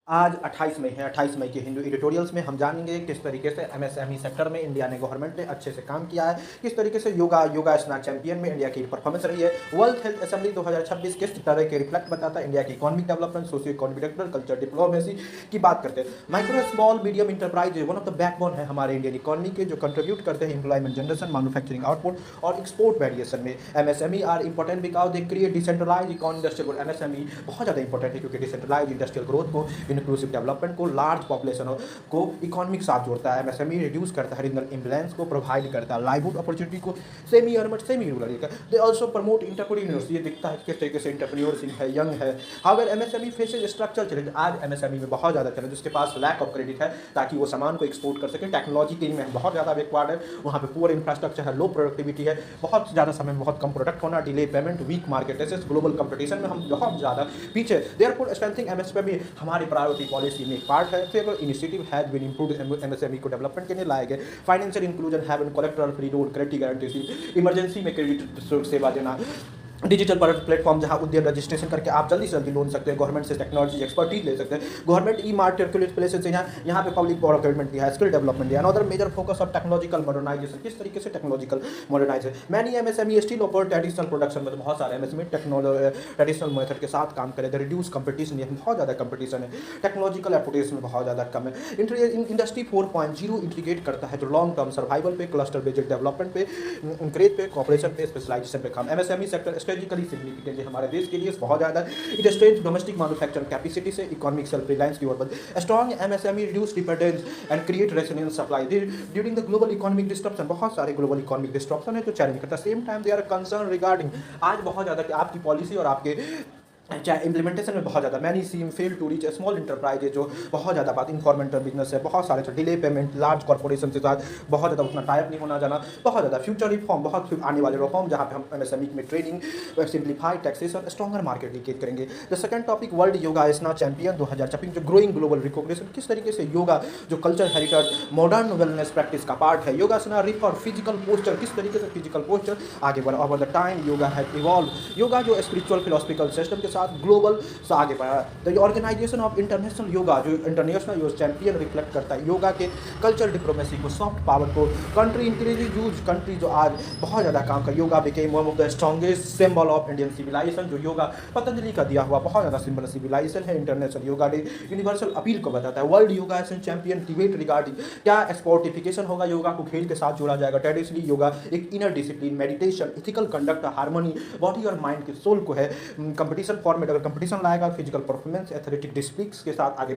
आज 28 मई है। 28 मई के हिंदू एडिटोरियल्स में हम जानेंगे किस तरीके से एमएसएमई सेक्टर में इंडिया ने गवर्नमेंट ने अच्छे से काम किया है, किस तरीके से योगा स्नैक चैंपियन में इंडिया की परफॉर्मेंस रही है। वर्ल्ड हेल्थ असेंबली 2026 किस तरह के रिफ्लेक्ट बताता है इंडिया की economic development, socio economic development, culture diplomacy की बात करते हैं। Micro small medium enterprise one of the backbone है हमारे इंडियन इकोनॉमी के, जो कंट्रीब्यूट करते हैं एम्प्लॉयमेंट जनरेशन, मैन्युफैक्चरिंग आउटपुट और एक्सपोर्ट वेरिएशन में। MSME are important because they create decentralise economy industrial. MSME बहुत ज़्यादा इंपॉर्टेंट है क्योंकि डिसेंट्रलाइज इंडस्ट्रियल ग्रोथ को, इंक्लूसिव डेवलपमेंट को, लार्ज पॉपुलेशन को इकोनॉमिक साथ जोड़ता है। एमएसएमई रिड्यूस करता है रीजनल इम्बैलेंस को, प्रोवाइड करता है लाइवलीहुड अपॉर्चुनिटी को, semi urban semi rural area. They also promote entrepreneurs. ये दिखता है किस तरीके से एंटरप्रेन्योरशिप है, यंग है। However MSME faces structural challenge. आज एमएसएमई में बहुत ज़्यादा चैलेंज, उसके पास लैक ऑफ क्रेडिट है ताकि वो सामान को एक्सपोर्ट कर सके। टेक्नोलॉजी के में बहुत ज़्यादा बैकवर्ड है, वहाँ पे पुअर इंफ्रास्ट्रक्चर है, लो प्रोडक्टिविटी है, बहुत ज़्यादा समय में बहुत कम प्रोडक्ट होना, delay payment, weak market access, global competition में हम बहुत ज़्यादा पीछे। देयरफॉर स्ट्रेंथनिंग एमएसएमई हमारी प्रायोरिटी पॉलिसी में एक पार्ट है। Favourable initiative has been improved MSME को डेवलपमेंट के लिए लाए गए। Financial inclusion have an collateral free loan, credit guarantee, emergency में क्रेडिट सेवा देना, डिजिटल प्लेटफॉर्म जहां उद्यम रजिस्ट्रेशन करके आप जल्दी से जल्दी लोन सकते हैं, गवर्नमेंट से टेक्नोलॉजी एक्सपर्टीज ले सकते हैं। गवर्नमेंट ई मार्केट प्लेसेस से यहाँ पे पब्लिक प्रोक्योरमेंट दिया है, स्किल डेवलपमेंट दिया है। Another major focus of technological modernisation, किस तरीके से technological modernisation. Many MSME still ऑपर ट्रेडिशनल प्रोडक्शन में, तो बहुत सारे एमएसएमई ट्रेडिशनल मेथड के साथ काम करें, रिड्यूस कंपटीशन, ये बहुत ज़्यादा कंपटीशन है। टेक्नोलॉजिकल एप्लीकेशन में बहुत ज़्यादा कम है। इंडस्ट्री 4.0 इंटीग्रेट करता है जो लॉन्ग टर्म सर्वाइवल पे, क्लस्टर बेस्ड डेवलपमेंट पे, इंक्रेज पे, कॉपरेशन पे, स्पेशलाइजेशन पे काम। एमएसएमई सेक्टर स्ट्रेटेजिकली सिग्निफिकेंट हमारे देश के लिए बहुत ज़्यादा। It strength domestic manufacturing capacity से इकोनॉमिक सेल्फ रिलायंस की ओर बढ़े। Strong MSME reduce dependence and create resilience supply during the global economic disruption. बहुत सारे ग्लोबल इकोनॉमिक डिस्ट्रप्शन है जो चैलेंज करता है। Same time they are concern regarding, आज बहुत ज़्यादा कि आपकी पॉलिसी और आपके चाहे इम्प्लीमेंटेशन में बहुत ज़्यादा many seem fail to reach small enterprise है, जो बहुत ज़्यादा बात इन्फॉर्मेंटल बिजनेस है, बहुत सारे डिले पेमेंट, लार्ज कॉर्पोरेशन के साथ बहुत ज़्यादा उतना टाइप नहीं होना जाना, बहुत ज़्यादा फ्यूचर रिफॉर्म, बहुत आने वाले रिफॉर्म जहाँ पे हम एमएसएमई में training, simplified taxation, stronger market leakage करेंगे। The second topic world yoga snack champion 2026, जो ग्रोइंग ग्लोबल रिकॉग्निशन, किस तरीके से योगा जो culture heritage modern wellness practice का पार्ट है। योगासना रिफॉर फिजिकल पोस्चर, किस तरीके से फिजिकल पोस्चर आगे बढ़ा। Over the time yoga has evolve, yoga जो स्पिरिचुअल फिलोसफिकल सिस्टम के साथ ग्लोबल से आगे बढ़ा। The organisation of international yoga, जो इंटरनेशनल योगा चैंपियन रिफ्लेक्ट करता है योगा के कल्चर डिप्लोमेसी को, सॉफ्ट पावर को। कंट्री इंक्रीज यूज, कंट्री जो आज बहुत ज़्यादा काम कर, yoga became one of the strongest symbol of Indian civilisation, जो योगा पतंजलि का दिया हुआ बहुत ज़्यादा सिंबल सिविलाइजेशन है। International yoga day universal appeal को बताता है। World yoga champion debate regarding क्या स्पोर्टिफिकेशन होगा, योगा को खेल के साथ जोड़ा जाएगा। ट्रेडिशनली योगा एक inner discipline, meditation, ethical conduct, harmony, body और माइंड के सोल को है। कंपटीशन फॉर्मेट, अगर कंपटीशन लाएगा, फिजिकल परफॉर्मेंस, एथलेटिक डिस्प्लिक्स के साथ आगे